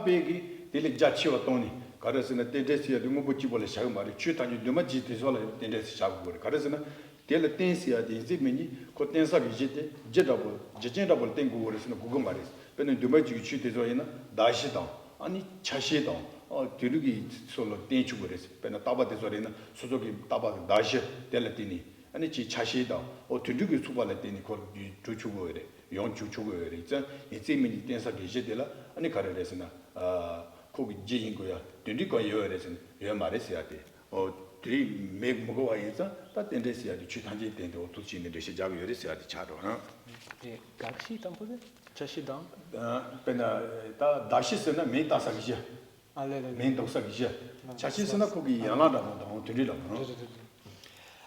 begi dele jachiwa toni 가르스나 텐데시야 누구부지 볼래 샤고 말이 추탄이 누마 지티솔라 텐데시 샤고 거래 가르스나 텔 텐시야 디지미니 코 텐사기 지테 제다볼 제제다볼 땡고 거르스나 구금 말이 근데 누마 지 추티소이나 다시다 아니 차시다 뒤르기 솔로 땡주 거레스 베나 따바데소리나 수족이 따바 다시 텔레티니 아니 지 차시다 뒤르기 수발레 땡니 코 주추고 거래 용주추고 거래 이제 미니 텐사기 지테라 아니 가르레스나 거기 지인 거야. 되니까 요래선 요 말했어야 돼. 들이 맥 먹어 와서 다 텐데스야 돼. 주탄지 텐데 어떻게 있는데 시작을 요랬어야 돼. 차로. 예, 각시 담보데? 차시당. 배나 다 다시스나 메 따사기지. 알레레. 메 독사기지. 차시스나 거기 양아다 들이라.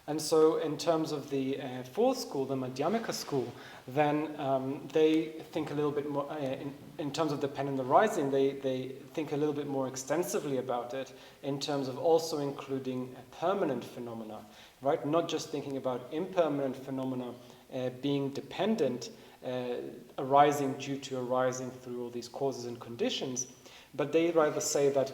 And so, in terms of the fourth school, the Madhyamika school, then they think a little bit more, in terms of dependent arising, they think a little bit more extensively about it, in terms of also including permanent phenomena, right? Not just thinking about impermanent phenomena being dependent, arising due to arising through all these causes and conditions, but they rather say that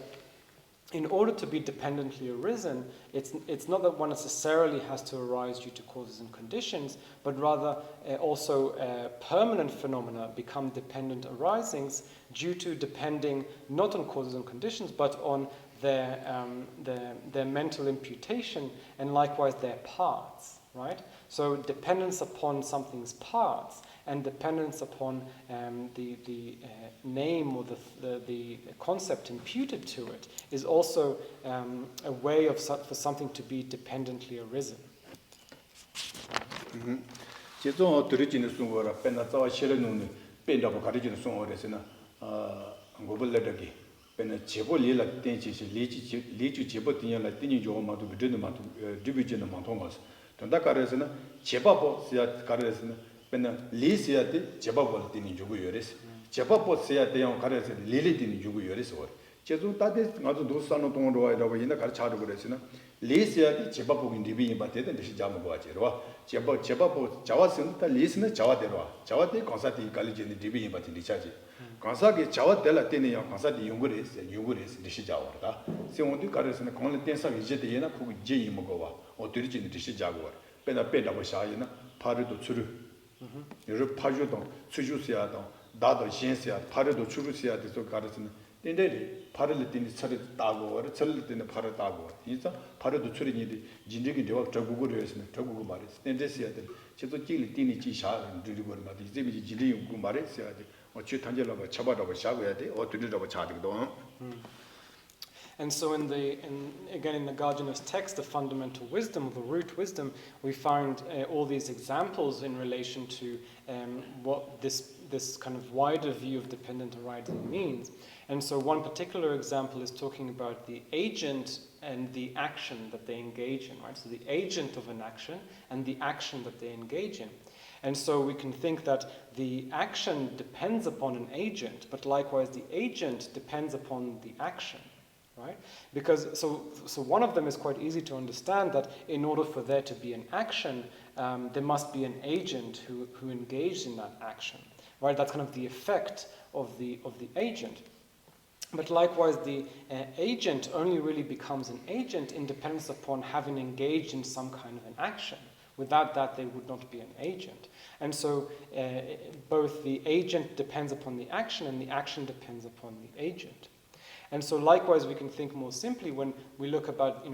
in order to be dependently arisen, it's not that one necessarily has to arise due to causes and conditions, but rather also permanent phenomena become dependent arisings due to depending not on causes and conditions, but on their mental imputation and likewise their parts, right? So dependence upon something's parts and dependence upon the name or the concept imputed to it is also a way for something to be dependently arisen. 제도 들으지는 순거라 빼나 자와 실은 빼다고 가르치는 순거래서나 고블레더기 빼나 제볼이라 땡지시 리주 제보 띵이라 띵이 조마도 그드는 마도 디비지는 마통가서 된다 가르서나 제바보 시야 가르서나 빼나 리시야데 제바볼 띵이 주고 요래서 제바보 시야 대용 가르서 리리 띵이 주고 요래서 제도 다데 가도 도산노 동으로 와이라고 이나 가르쳐도 그랬으나 리시야데 제바보긴 디비인 바테데 대시 자모고 와지로 제바보 자와스는 다 리스는 자와대로 자와대 건사티 갈리지는 디비인 바테 리차지 건사게 자와델라 때네요 건사티 용거레스 대시 자와다 세온디 가르스는 건을 땡사기 이제데 얘나 거기 제이 먹어와 어디지는 대시 자고 빼다고 샤이나 파르도 추르 여러 파주도 추주시야도 다도 신시야 파르도 추르시야 돼서 가르스는 근데 파르를 때니 차를 따고 와를 철을 때는 파를 따고 이자 파르도 추리니디 진득이 되어 저국으로 했으면 저국을 말했어 근데시야 돼 저도 찌리 때니 지샤 드리고 말이 이제 지리 용구 말했어야 돼 어찌 단절라고 잡아라고 샤고야 돼 어디라고 차득도 And so again in the Gajana's text, the fundamental wisdom, the root wisdom, we find all these examples in relation to what this kind of wider view of dependent arising means. And so one particular example is talking about the agent and the action that they engage in, right? So the agent of an action and the action that they engage in. And so we can think that the action depends upon an agent, but likewise the agent depends upon the action. Right? Because so one of them is quite easy to understand, that in order for there to be an action, there must be an agent who engaged in that action. Right? That's kind of the effect of the agent. But likewise, the agent only really becomes an agent in dependence upon having engaged in some kind of an action. Without that, they would not be an agent. And so both the agent depends upon the action and the action depends upon the agent. And so likewise, we can think more simply when we look about,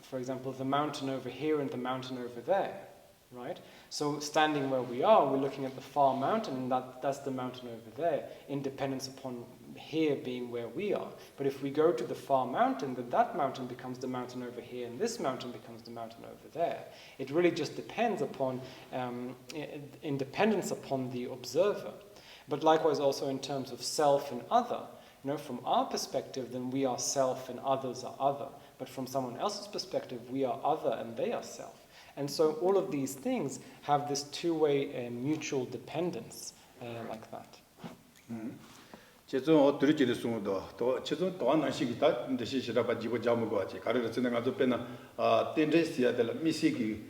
for example, the mountain over here and the mountain over there, right? So standing where we are, we're looking at the far mountain, and that's the mountain over there, in dependence upon here being where we are. But if we go to the far mountain, then that mountain becomes the mountain over here, and this mountain becomes the mountain over there. It really just depends upon, in dependence upon the observer. But likewise also in terms of self and other. From our perspective, then we are self and others are other. But from someone else's perspective, we are other and they are self. And so all of these things have this two-way mutual dependence like that. 제조 들으지를 숨도 또 제조 또한 안식이다 근데 시시라바 지고 잡고 같이 가르쳐 쓰는 가서 빼나 텐데시야 될 미시기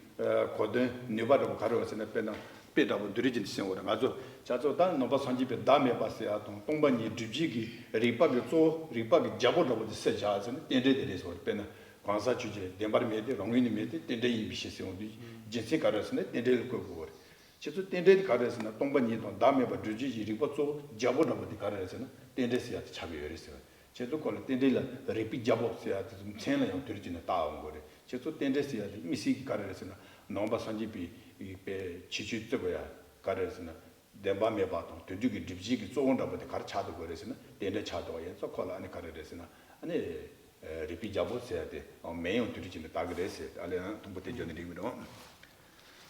거든 뉴바로 가르쳐 쓰는 빼나 빼다고 드리진 생활을 아주 자주 단 넘바 산집에 담에 봤어야 동반이 뒤지기 리밥이 잡으려고 세자는 땡데들에서 빼나 광사 주제 덴바르메데 롱윈메데 땡데이 비시세온디 진세 가르스네 땡데를 거고 제도 땡데 가르스나 동반이 담에 봐 뒤지기 리밥조 잡으려고 가르스나 땡데스야 차비열했어요 제도 걸 땡데라 리피 잡업스야 좀 채는 들지는 다운 거래 제도 땡데스야 미시기 가르스나 넘바 산집이 이배 지주적이야 가르스나 덴바메 바도 되게 딥지기 쪼온다부터 가르쳐도 그래서는 덴데 차도 연서 콜 안에 가르래서나 아니 리피 잡었어야 돼 매운 들이지는 다 그랬어요 알레나 동부대 전리미로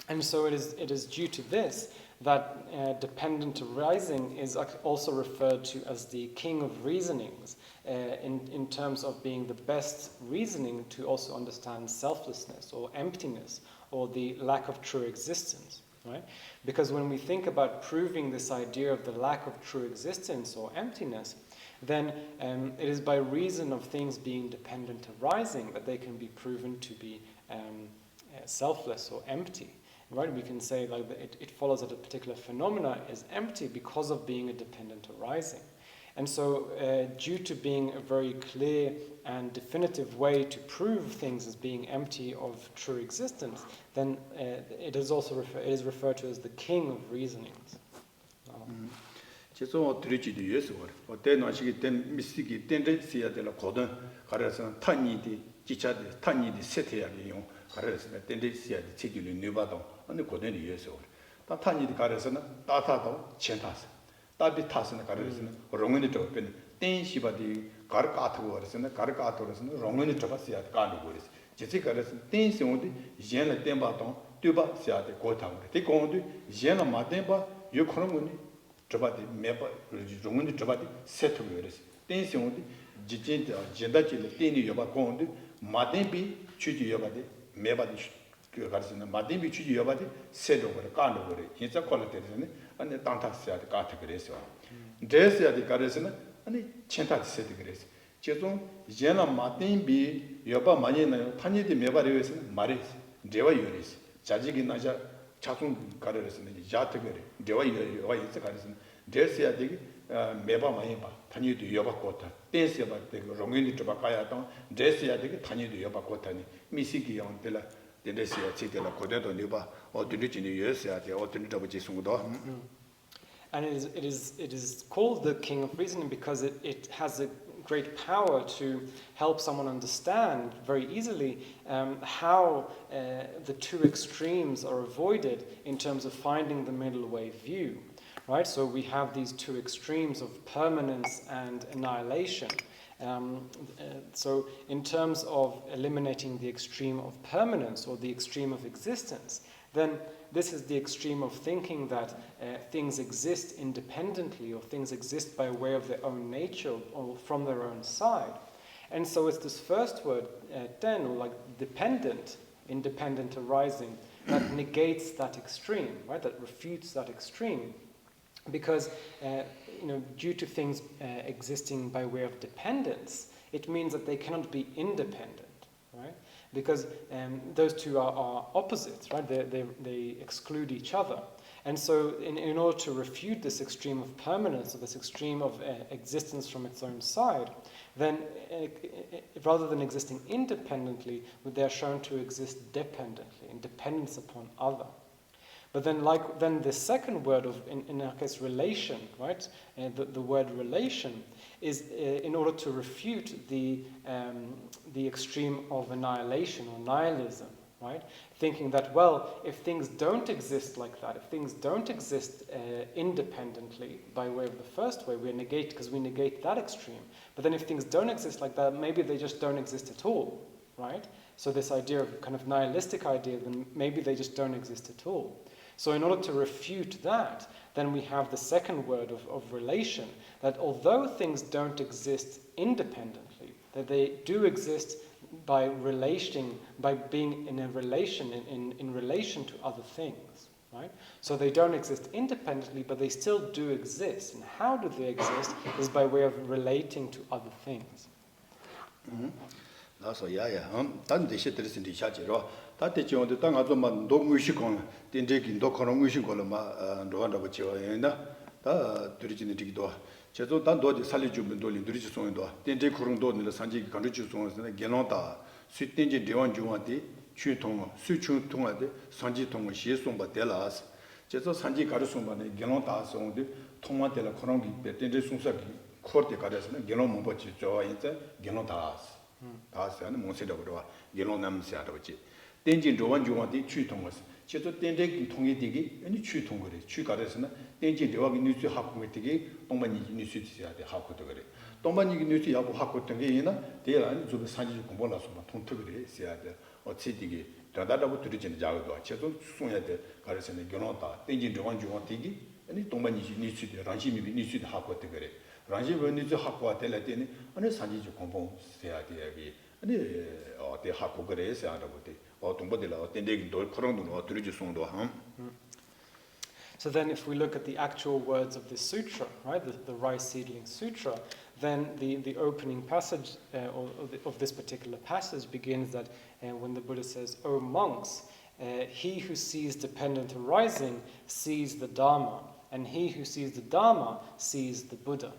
And so it is due to this that dependent arising is also referred to as the king of reasonings in terms of being the best reasoning to also understand selflessness or emptiness or the lack of true existence, right? Because when we think about proving this idea of the lack of true existence or emptiness, then it is by reason of things being dependent arising that they can be proven to be selfless or empty. Right? We can say like it follows that a particular phenomena is empty because of being a dependent arising. And so due to being a very clear and definitive way to prove things as being empty of true existence, then it is also referred to as the king of reasonings. 제소 드리지도 예서 어때 나시기 된 미스기 된데스야 될 거든 가르서 탄이디 지차디 탄이디 세태야비용 가르서 된데스야 체기를 누바도 아니 고den이 예서 다 탄이디 가르서는 따타도 첸타스 따비 타스는 가르서는 롱은이 또 เป็น 땡시바디 가르카타고 가르서는 가르카토르서는 롱은이 접었어야 가는 거리스 제시 가르서 땡시온디 이제는 땡바도 뚜바 시아데 고타고 데콘디 이제는 마덴바 요코노문이 저바디 메바 종은이 저바디 세트고 그랬어. 땡시온디 지진 젠다치를 땡이 여바 공디 마덴비 취지 여바디 메바디 그 가르스는 마덴비 취지 여바디 세도 그래 까는 거래. 진짜 퀄리티는 아니 땅타스야데 까트 그랬어. 데스야데 가르스는 아니 첸타스 세트 그랬어. 제종 이제나 마덴비 여바 많이 나요. 탄이디 메바리 위해서는 말이 제와 유리스. 자직이 나자 차순 가르르스는 자트거리 대와 이와 있어 가르스는 데스야 되기 매바 많이 봐 단위도 여바고타 데스야 봐되 롱인이 좀 바꿔야던 데스야 되기 단위도 여바고타니 미시기 영들라 데스야 체들라 고대도 네바 어디든지 예스야 돼 어디든지 잡지 송도 And it is called the king of reasoning because it has a great power to help someone understand very easily how the two extremes are avoided in terms of finding the middle way view, right? So we have these two extremes of permanence and annihilation. So in terms of eliminating the extreme of permanence or the extreme of existence, then this is the extreme of thinking that things exist independently or things exist by way of their own nature or from their own side. And so it's this first word, ten, or like dependent, independent arising, that negates that extreme, right? That refutes that extreme. Because, due to things existing by way of dependence, it means that they cannot be independent, right? Because those two are opposites, right? They exclude each other. And so in order to refute this extreme of permanence or this extreme of existence from its own side, then rather than existing independently, they are shown to exist dependently, in dependence upon other. But then the second word of, in our case, relation, right? The word relation is in order to refute the extreme of annihilation or nihilism, right? Thinking that, well, if things don't exist like that, if things don't exist independently by way of the first way, we negate that extreme. But then if things don't exist like that, maybe they just don't exist at all, right? So this idea of kind of nihilistic idea, then maybe they just don't exist at all. So in order to refute that, then we have the second word of relation, that although things don't exist independently, that they do exist by being in a relation, in relation to other things, right? So they don't exist independently, but they still do exist. And how do they exist is by way of relating to other things. Mm-hmm. 나서 야야 단 대시 들으신 디샤지로 다때 지원도 땅 아좀만 노무시공 딘데긴 도 그런 무신 걸마 로한다고 지어야나 다 들으지는 디기도 제도 단도지 살리주면 돌리 들으지 송도 딘데 그런 도는 산지 간주지 송은 게노다 수된지 대원 중앙디 추통 수추 통하데 산지 통을 시송바 될라스 제도 산지 가르송바네 게노다 송데 통마텔라 그런 게 딘데 송사기 코르데 가르스는 게노 뭐지 좋아인데 게노다스 다스는 몽세라고 그러와 예로남시아도지 땡진 조원 조원디 추통거스 제도 땡땡 통이되기 아니 추통거래 추가래서는 땡진 대화기 뉴스 학고되기 동반이 뉴스 지야돼 학고도 그래 동반이 뉴스 하고 학고던 게 이나 대란 좀 산지 공부라서만 통특을 해야돼 어찌되기 다다다고 들으지는 자고도 제도 송해야 돼 가래서는 결혼다 땡진 조원 조원디기 아니 동반이 뉴스들 란시미 뉴스 학고도 그래 란지 원리지 학과 될 때는 아니 산지주 공부 해야 돼야기 아니 어때 학고 그래서 하다 보대 동보들 어때 내기 돌 그런 거 들으지 송도 함. So then if we look at the actual words of this sutra, right, the rice seedling sutra, then the opening passage of this particular passage begins that when the Buddha says, "O monks, he who sees dependent arising sees the Dharma, and he who sees the Dharma sees the Buddha."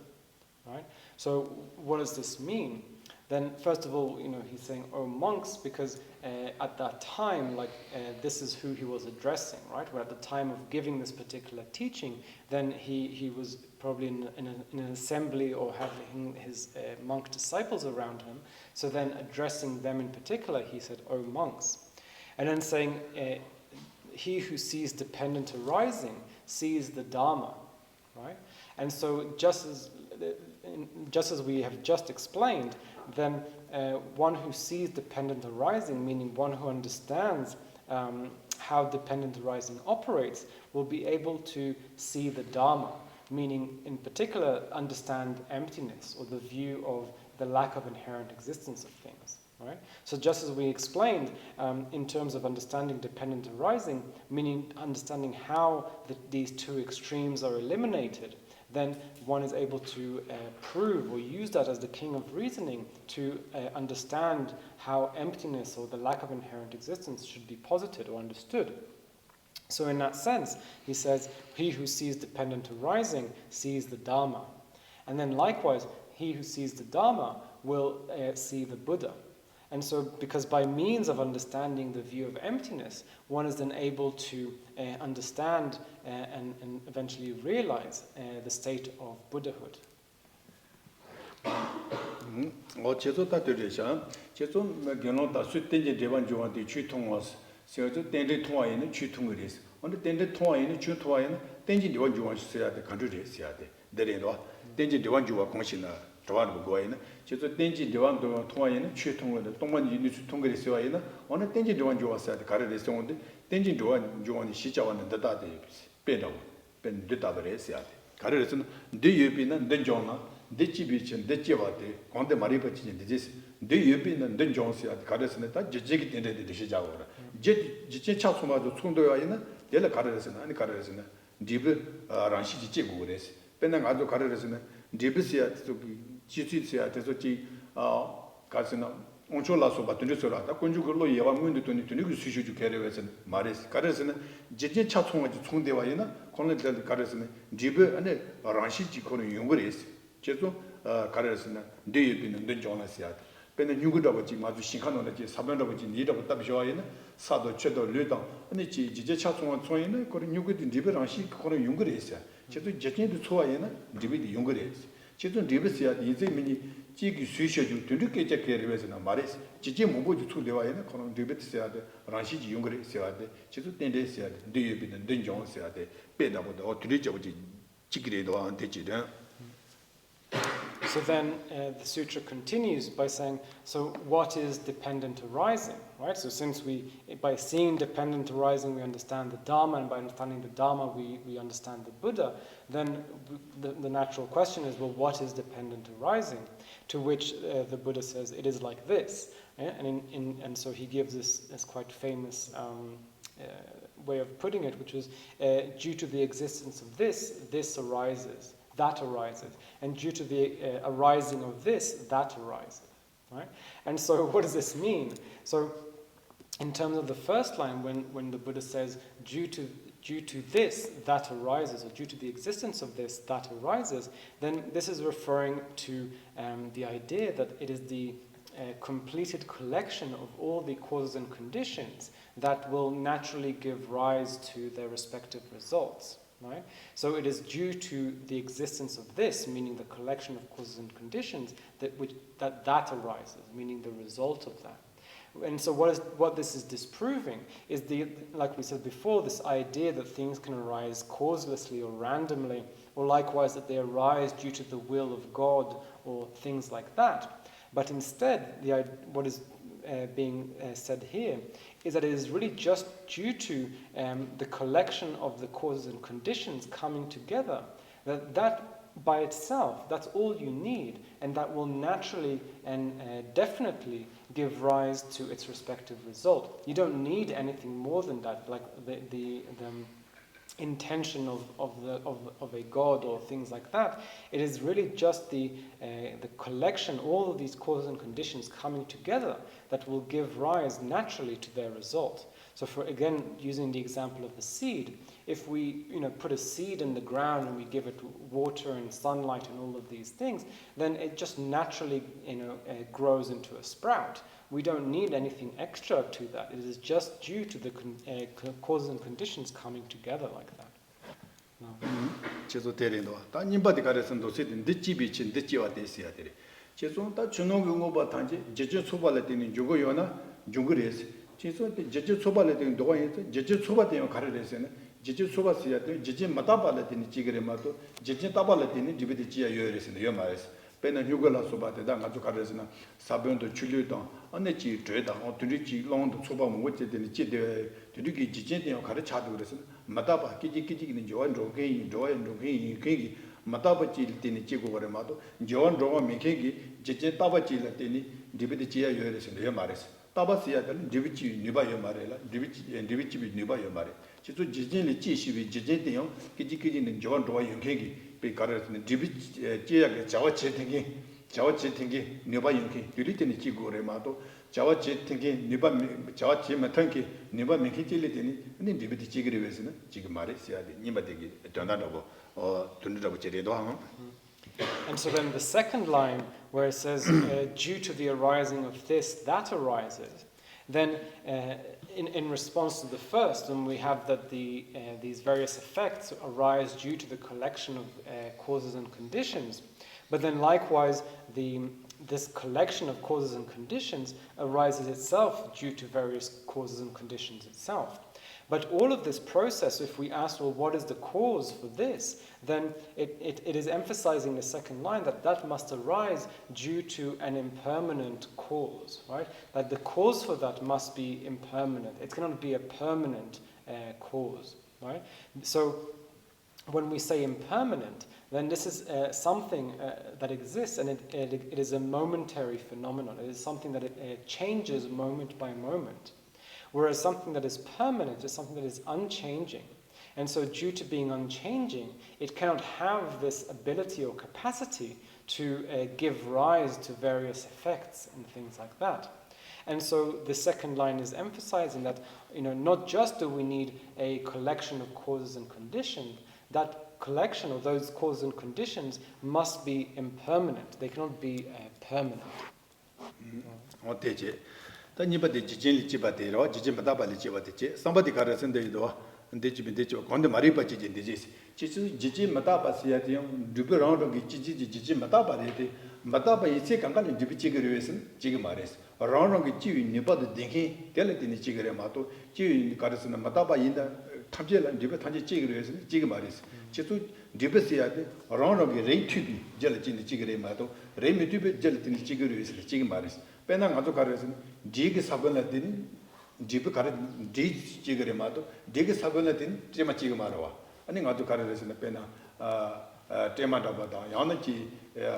Right? So what does this mean? Then first of all, he's saying, "Oh monks," because at that time, this is who he was addressing, right? Where at the time of giving this particular teaching, then he was probably in an assembly or having his monk disciples around him. So then addressing them in particular, he said, "Oh monks," and then saying, "He who sees dependent arising sees the Dharma," right? And so just as we have just explained, then one who sees dependent arising, meaning one who understands how dependent arising operates, will be able to see the Dharma, meaning in particular understand emptiness or the view of the lack of inherent existence of things. Right? So just as we explained, in terms of understanding dependent arising, meaning understanding how these two extremes are eliminated, then one is able to prove or use that as the king of reasoning to understand how emptiness or the lack of inherent existence should be posited or understood. So in that sense, he says, he who sees dependent arising sees the Dharma. And then likewise, he who sees the Dharma will see the Buddha. And so, because by means of understanding the view of emptiness, one is then able to understand and eventually realize the state of Buddhahood. 제도 다 들으셔. 제도 견론다 수된지 대반 조한테 취통was. 세저 땡데 통화에는 취통을 했어. 근데 땡데 통화에는 취통화에는 땡지 대반 조한 써야 돼. 간주를 해야 돼. 내려도 땡지 대반 조와 공신나 좋아하는 거에는 제가 땡지 대왕도 통화에는 취통을 동만 유니스 통거리 써야에는 어느 땡지 대왕 좋았어야 돼. 가르를 썼는데 땡지 대왕 조원이 시작하는 데다데 빼다고 뺀 데다를 했어야 돼. 가르를 쓰는 내 옆에는 내 조나 내 집이 진 집한테 건데 말이 버치는 데지 내 옆에는 내 조서야 돼. 가르를 쓰는 다 제기 된데 시작하고 제 차소마도 총도야에는 내가 가르를 쓰는 아니 가르를 쓰는 디브 란시 지고 그래서 맨날 아주 가르를 쓰는 디브스야 지지스야 대소지 가스나 온초라서 받든지서라다 건주글로 예왕문도 돈이 그 수수주 개려해서 말했어. 가르스는 제제 차통하지 총대와이나 콜레들 가르스는 디브 안에 란시지 코는 용거리스. 제도 가르스는 데이비는 던져놨어야 돼. 근데 뉴그다버지 마주 신칸노지 사변다버지 니다고 답셔와이나 사도 최도 르당 아니 지제 차통한 총이는 그 뉴그디 디브 란시 코는 용거리스. 제도 제제도 초와이나 디비디 용거리스. 제도 디브스야 이제 미니 지기 수셔주 드르게 제케르베스나 말이스 지지 뭐보지 투대와에는 그런 디베트스야 돼 란시지 용거리 써야 돼 제도 땡데스야 돼 뒤에비는 던정 써야 돼 빼다보다 어드리저지 지기래도 안 되지든. So then the sutra continues by saying, so what is dependent arising, right? So since by seeing dependent arising, we understand the Dharma, and by understanding the Dharma, we understand the Buddha, then the natural question is, well, what is dependent arising? To which the Buddha says, it is like this. And so he gives this quite famous way of putting it, which is, due to the existence of this arises. That arises, and due to the arising of this, that arises. right? And so what does this mean? So in terms of the first line, when the Buddha says, due to this, that arises, or due to the existence of this, that arises, then this is referring to the idea that it is the completed collection of all the causes and conditions that will naturally give rise to their respective results. Right? So it is due to the existence of this, meaning the collection of causes and conditions, that arises, meaning the result of that. And so what this is disproving is like we said before, this idea that things can arise causelessly or randomly, or likewise that they arise due to the will of God or things like that. But instead, what is being said here is that it is really just due to the collection of the causes and conditions coming together, that by itself, that's all you need, and that will naturally and definitely give rise to its respective result. You don't need anything more than that, like the intention of a god or things like that. It is really just the collection, all of these causes and conditions coming together, that will give rise naturally to their result. So again, using the example of the seed, if we put a seed in the ground and we give it water and sunlight and all of these things, then it just naturally grows into a sprout. We don't need anything extra to that. It is just due to the causes and conditions coming together like that. 제조 대리도 다 님바디 가르선도 세든 늦집이 친 늦지와 됐어야 되리. 제조 다 주노고 뭐 단지 제주 초발에 되는 주고 요나 중그레스. 제조 제주 초발에 되는 도가에서 제주 초발에 가르레스는 제주 초발이야 돼. 제주 마다발에 되는 지그레마도 제주 따발에 되는 집에 지야 요레스는 요 말이스. 배는 휴가라 소바데다 가지고 가르스나 사변도 줄류도 언내지 죄다 어들이지 롱도 초바 뭐지 되는 지대 되게 지진대요 가르쳐도 그래서 마다바 끼지끼지는 조안조게 조안조게 마다바지 때는 지고 그래마도 조안조가 메케기 지진 따바지를 때니 디비디 지야 요래서 요 말했어 따바스야 되는 디비지 니바요 말해라 디비지 니바요 말해 지도 지진이 지시비 지진대요 끼지끼지는 조안조가 용케기 베가르는 디비 지야게 자와체팅기 네바 용케 유리테니 지고레마도 자와체팅기 네바 자와체 마탄기 네바 메키til리테니 근데 디비디 지그레베스는 지금 말했어야 돼 니바되기 전화라고 돈으라고 제대로 하면. And so then the second line where it says due to the arising of this that arises, then in response to the first, and we have that these various effects arise due to the collection of causes and conditions, but then likewise this collection of causes and conditions arises itself due to various causes and conditions itself. But all of this process, if we ask, well, what is the cause for this? Then it is emphasizing the second line that must arise due to an impermanent cause, right? That the cause for that must be impermanent. It cannot be a permanent cause, right? So when we say impermanent, then this is something that exists, and it is a momentary phenomenon. It is something that it changes moment by moment. Whereas something that is permanent is something that is unchanging. And so due to being unchanging, it cannot have this ability or capacity to give rise to various effects and things like that. And so the second line is emphasizing that, not just do we need a collection of causes and conditions, that collection of those causes and conditions must be impermanent. They cannot be permanent. 니바디 지진리 지바데로 지진 바다발리 지바데지 somebody 가르선데도 데지빈데죠 건데 말이 빠지지 되지 지진 마다바스야 돼요 두베랑도 지진 마다바데데 마다바 이세 강간이 디비치그르에선 지금 말했어 라랑이 지위 니바데 딩히 텔레티니 지그레 마도 지위 가르선나 마다바 인다 탐제란 디베 탄지 지그르에서 지금 말했어 지도 디베스야 돼 라랑이 레이티비 젤지니 지그레 마도 레미티비 젤티니 지그르에서 지금 말했어 빼나 가도 가르선 디게 사번라딘 디베 가르 디 지그레 마도 디게 사번라딘 제마 지금 말아와 아니 가도 가르선 빼나 테마다보다 야나지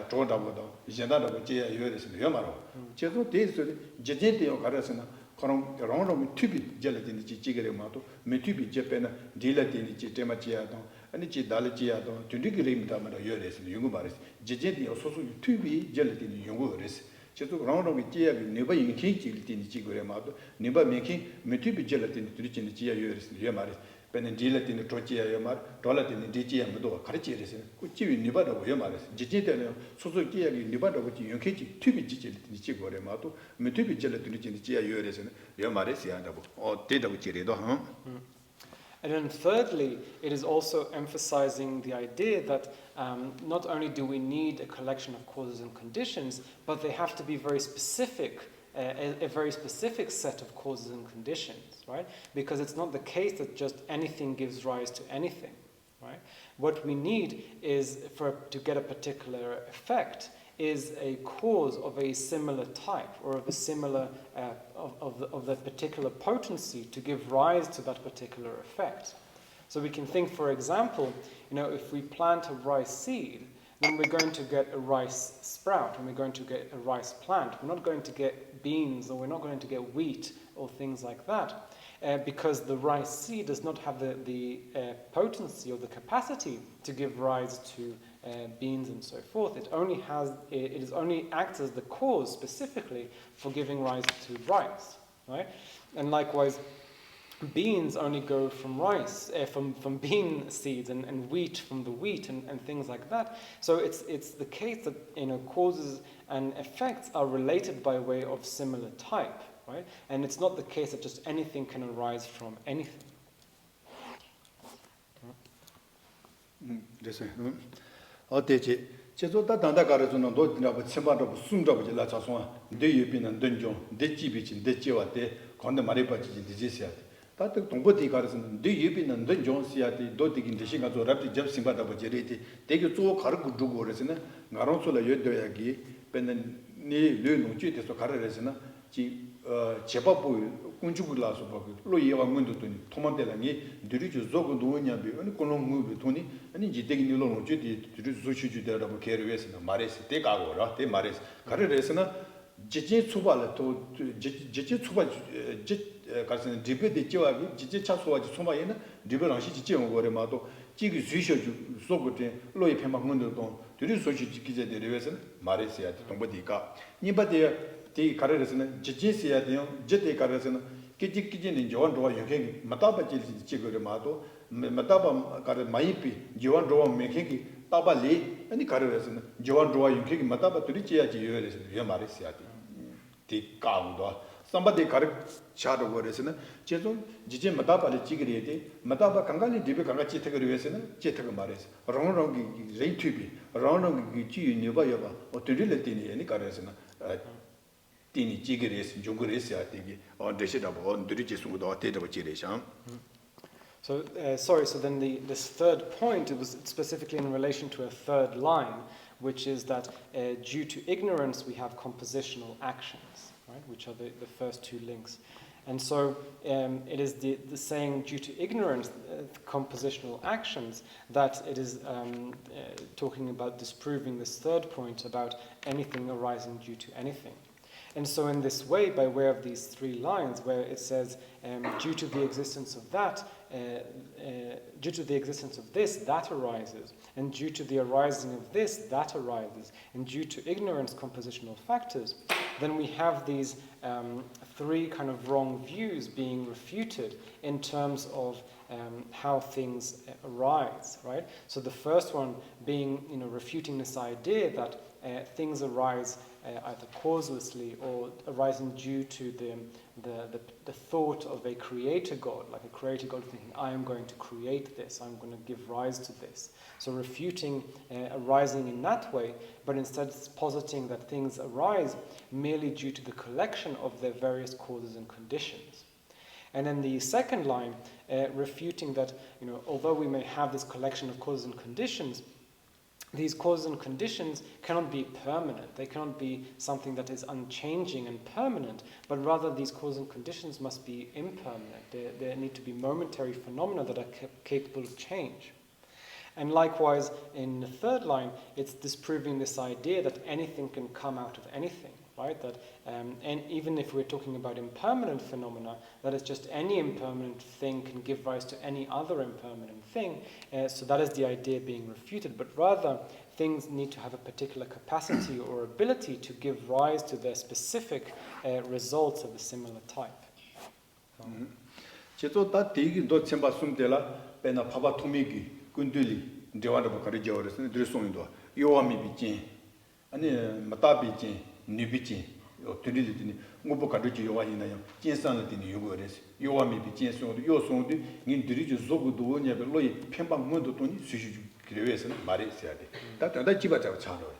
조다보다 이제다도 제 요레선 요 말아 제도 데서 제제데요 가르선 그럼 랑랑이 튜비 젤라딘 지지그레 마도 메튜비 제페나 딜라딘 지 테마지야도 아니 지 달지야도 튜디그레임다 말아 요레선 용고 말했어 제제데요 소소 튜비 젤라딘 용고 요레스 제도 라운드가 지야기 네바 인기 질티니 지고레마도 네바 메킹 메티비 젤라티니 드리치니 지야 요르스 예마리 베는 딜라티니 토지야 예마리 돌라티니 디지야 모두 가르치레스 그 지위 네바도 예마레스 지지데는 소소 지야기 네바도 지 인기 튜비 지젤티니 지고레마도 메티비 젤라티니 지야 요르스 예마레스 야다고 데다고 지레도 And then thirdly, it is also emphasizing the idea that not only do we need a collection of causes and conditions, but they have to be very specific, a very specific set of causes and conditions, right? Because it's not the case that just anything gives rise to anything, right? What we need is, to get a particular effect, is a cause of a similar type or of a similar of the particular potency to give rise to that particular effect. So we can think, for example, if we plant a rice seed, then we're going to get a rice sprout, and we're going to get a rice plant. We're not going to get beans, or we're not going to get wheat or things like that, because the rice seed does not have the potency or the capacity to give rise to beans and so forth. It only acts as the cause specifically for giving rise to rice, right? And likewise, beans only go from rice, from bean seeds, and wheat from the wheat, and things like that. So it's the case that causes and effects are related by way of similar type, right? And it's not the case that just anything can arise from anything. 어때지 제조다 단다 가르주는 도디나고 첨바도 숨도 질라 자송아 내 옆에는 던종 내 집이지 내 지와대 건데 말이 빠지지 디지시야 다들 동보디 가르주는 내 옆에는 던종시야디 도디긴 대신가 조랍디 접심바다 버제리티 대교 조 가르고 두고 그래서는 나론솔라 여도야기 배는 네 르노쥐에서 가르래서는 지 제법부 군주글라서 보고 로이와 문도더니 토만데라니 드리주 조고 도냐비 아니 콜롱무비 토니 아니 지데기 니로노쥐디 드리주 소슈주데라고 케르웨스나 마레스 데가고라 데 마레스 가르레스나 지지 추발에 또 지지 추발 지 가르스는 디베데 지와비 지지 차소와지 소마에는 디베랑시 지지 오거레마도 지기 수셔주 소고데 로이 페막 문도도 드리주 소슈지 기제데레웨스나 마레스야 동보디가 니바데 티 가르레스는 지진시야 돼요. 제때 가르레스는 끼지끼지는 조원 조와 여행 마타바 질지 지거마도 마타바 가르 마이피 조원 조와 메케기 따발리 아니 가르레스는 조원 조와 여행 마타바 들이지야지 요레스 요 말이시야 돼. 티 가운도 somebody 가르 차도 거레스는 제존 지진 마타바리 지그리에 돼. 마타바 강간이 디베 강같이 태거리에서는 제태가 말이스. 롱롱기 레이튜비 롱롱기 지유 네바여바 어디를 때니 아니 가르레스는 티니 지게레스 중그레스야 되게 언데시다고 언드리지 숨도 어때다고 지레상 So so then this third point, it was specifically in relation to a third line, which is that due to ignorance we have compositional actions, right, which are the first two links. And so it is the saying due to ignorance, compositional actions, that it is talking about disproving this third point about anything arising due to anything. And so in this way, by way of these three lines, where it says, due to the existence of that, due to the existence of this, that arises, and due to the arising of this, that arises, and due to ignorance, compositional factors, then we have these three kind of wrong views being refuted in terms of how things arise, right? So the first one being, refuting this idea that things arise either causelessly or arising due to the thought of a creator God, like a creator God thinking, I am going to create this, I'm going to give rise to this. So refuting arising in that way, but instead positing that things arise merely due to the collection of their various causes and conditions. And then the second line, refuting that, although we may have this collection of causes and conditions, these causes and conditions cannot be permanent. They cannot be something that is unchanging and permanent, but rather these causes and conditions must be impermanent. There need to be momentary phenomena that are capable of change. And likewise, in the third line, it's disproving this idea that anything can come out of anything, right? That and even if we're talking about impermanent phenomena, that is just any impermanent thing can give rise to any other impermanent thing. So that is the idea being refuted. But rather, things need to have a particular capacity or ability to give rise to their specific results of a similar type. 제도 다 대기 도 첨바 숨데라 배나 파바 토미기 군들이 대화를 가르쳐 버렸으니 드르송이도 요함이 비진 아니 마타비진 니비진 요 드릴리더니 뭐보 가르쳐 요하이나요 진산을 되니 요거래서 요함이 비진 송도 요송도 닌 드리지 조고도 냐베 로이 편방 문도 돈이 수시 그래서는 말이 있어야 돼. 다 집어자고 차로.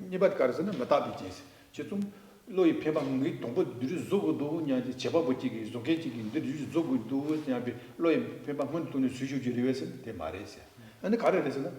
니바드 가르서는 마타비진 제좀 로이 페방이 동부 누르 조고도 냐지 제바보지기 조게지기 누르 조고도 냐비 로이 페방은 돈이 수주지를 위해서 대 말했어요. 근데 가르에서는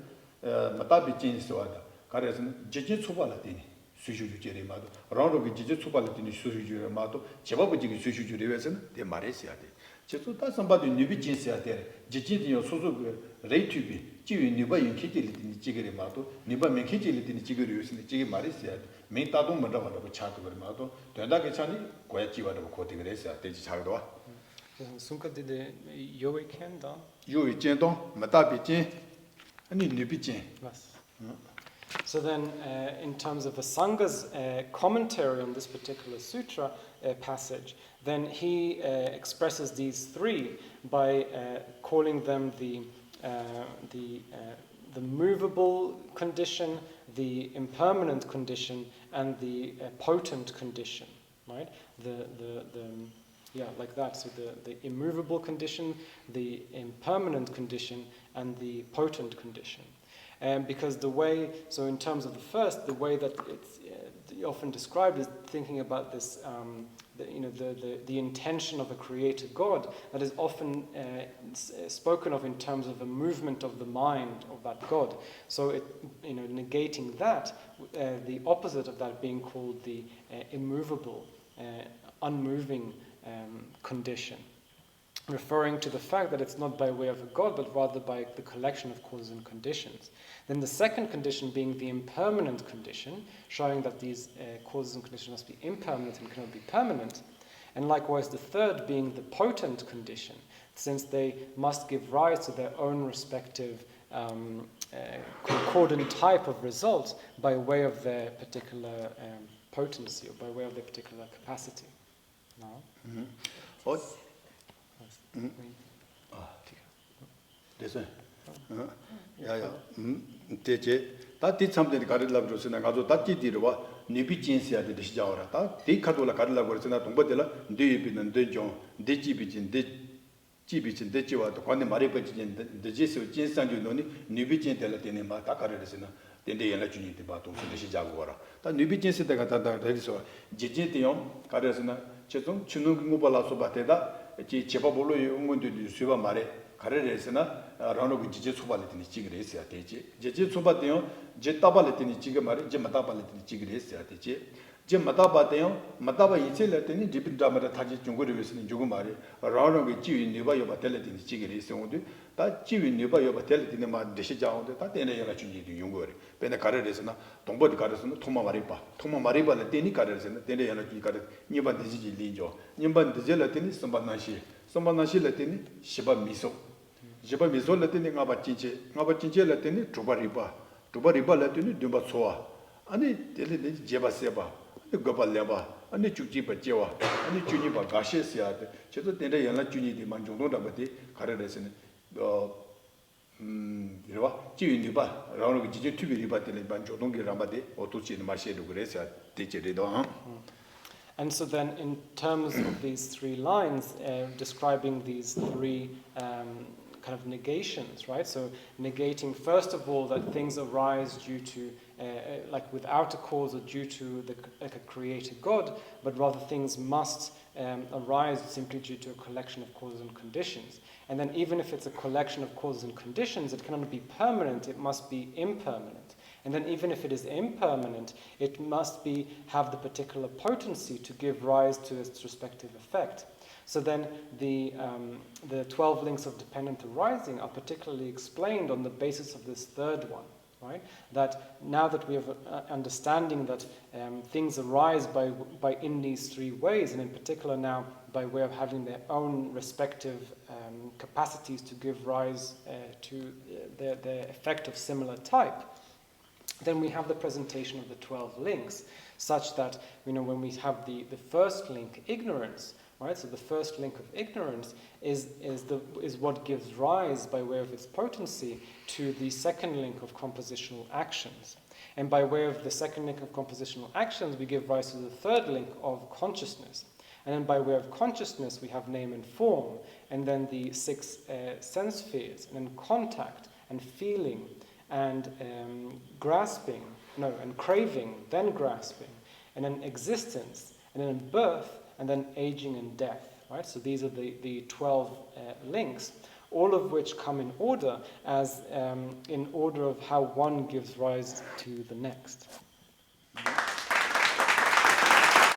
마타비진스 와다. 가르에서는 제제 초발라더니 수주주제리 마도 라로기 제제 초발라더니 수주주제리 마도 제바보지기 수주주를 위해서는 대 말했어야 돼. 제도 다 선바도 뉴비진스야 돼. 제제디요 소소 레이튜비 지위 니바 인키질리더니 지게리 마도 니바 멘키질리더니 지게리 위해서는 지게 말했어야 돼. 메인 따도 먼저 차도 그러마도 된다게 차니 고야 지와도 고티 그랬어야 되지 차도 와. 순간데 요에 캔다. 요이 젠도 마타비진 아니 뉴비진. Yes. So then, in terms of the Sangha's commentary on this particular sutra passage, then he expresses these three by calling them the movable condition, the impermanent condition, and the potent condition, right? Like that. So the immovable condition, the impermanent condition, and the potent condition. Because so in terms of the first, the way that it's often described is thinking about this, the intention of a creator God that is often spoken of in terms of a movement of the mind of that God. So negating that, the opposite of that being called the immovable, unmoving condition, referring to the fact that it's not by way of a God, but rather by the collection of causes and conditions. Then the second condition being the impermanent condition, showing that these causes and conditions must be impermanent and cannot be permanent. And likewise the third being the potent condition, since they must give rise to their own respective concordant type of results by way of their particular potency or by way of their particular capacity. No? Mm-hmm. 됐어요. 야야. 대체 다티 참들이 가르라고 그러잖아. 가서 다티디로와 니비진스야 되듯이 시작하라. 다 디카도라 가르라고 그러잖아. 동버들라 네비는 대죠. 대지비진 대지비진 대지와도 관내 말이 버지진 대지스 진상주노니 니비진 될라 되네 마다 가르르잖아. 된데 연락 주니데 봐 동선에 시작하고 가라. 다 니비진스 때가 다다 되리서 지지대요 가르르잖아. 제좀 주는 거 발라서 바테다 제바볼로 응원들이 수바 말에 가르레스나 라노고 지제 초발했더니 지그레 했어야 되지. 제제 초발대요. 제 따발했더니 지금 말에 제 마따발했더니 지그레 했어야 되지. 제 마따바대요. 마따바 이체랬더니 디빈다마다 타지 중고를 위해서는 조금 말에 라노고 지위 네바요 바텔랬더니 지그레 했어도 다 지위 네바요 바텔랬더니 마 대시자온데 다 때내 연락 준지도 용거래. 배나 가르레스나 동버디 가르스는 토마 말이바. 토마 말이바를 때니 가르레스나 때내 연락 준지 가르 니반 대지지 리죠. 니반 대젤랬더니 선반나시 랬더니 시바 미소 제바 미솔라테니 ngabacinche lateni tuba lateni dumba soa ani tele jeba seba gobal leba ani chukji ba jewa ani chuni ba gashe sia de chedo tende yana chuni di manjong da ba de kareresene 이러와 지윈이 봐 라오는 지제 투비리 바텔 반조 동기 라마데 오토치는 마셰도 그래서 대체리도 And so then in terms of these three lines describing these three kind of negations, right? So negating first of all that things arise due to like without a cause or due to a creator God, but rather things must arise simply due to a collection of causes and conditions. And then even if it's a collection of causes and conditions, it cannot be permanent, it must be impermanent. And then even if it is impermanent, it must have the particular potency to give rise to its respective effect. So then the 12 links of dependent arising are particularly explained on the basis of this third one, right? That now that we have understanding that things arise by in these three ways, and in particular now by way of having their own respective capacities to give rise to their effect of similar type, then we have the presentation of the 12 links, such that, when we have the first link, ignorance, right? So the first link of ignorance is what gives rise, by way of its potency, to the second link of compositional actions. And by way of the second link of compositional actions, we give rise to the third link of consciousness. And then by way of consciousness, we have name and form, and then the 6 sense spheres, and then contact and feeling, and grasping, and craving, then grasping, and then existence, and then birth, and then aging and death, right? So these are the 12 links, all of which come in order, as in order of how one gives rise to the next.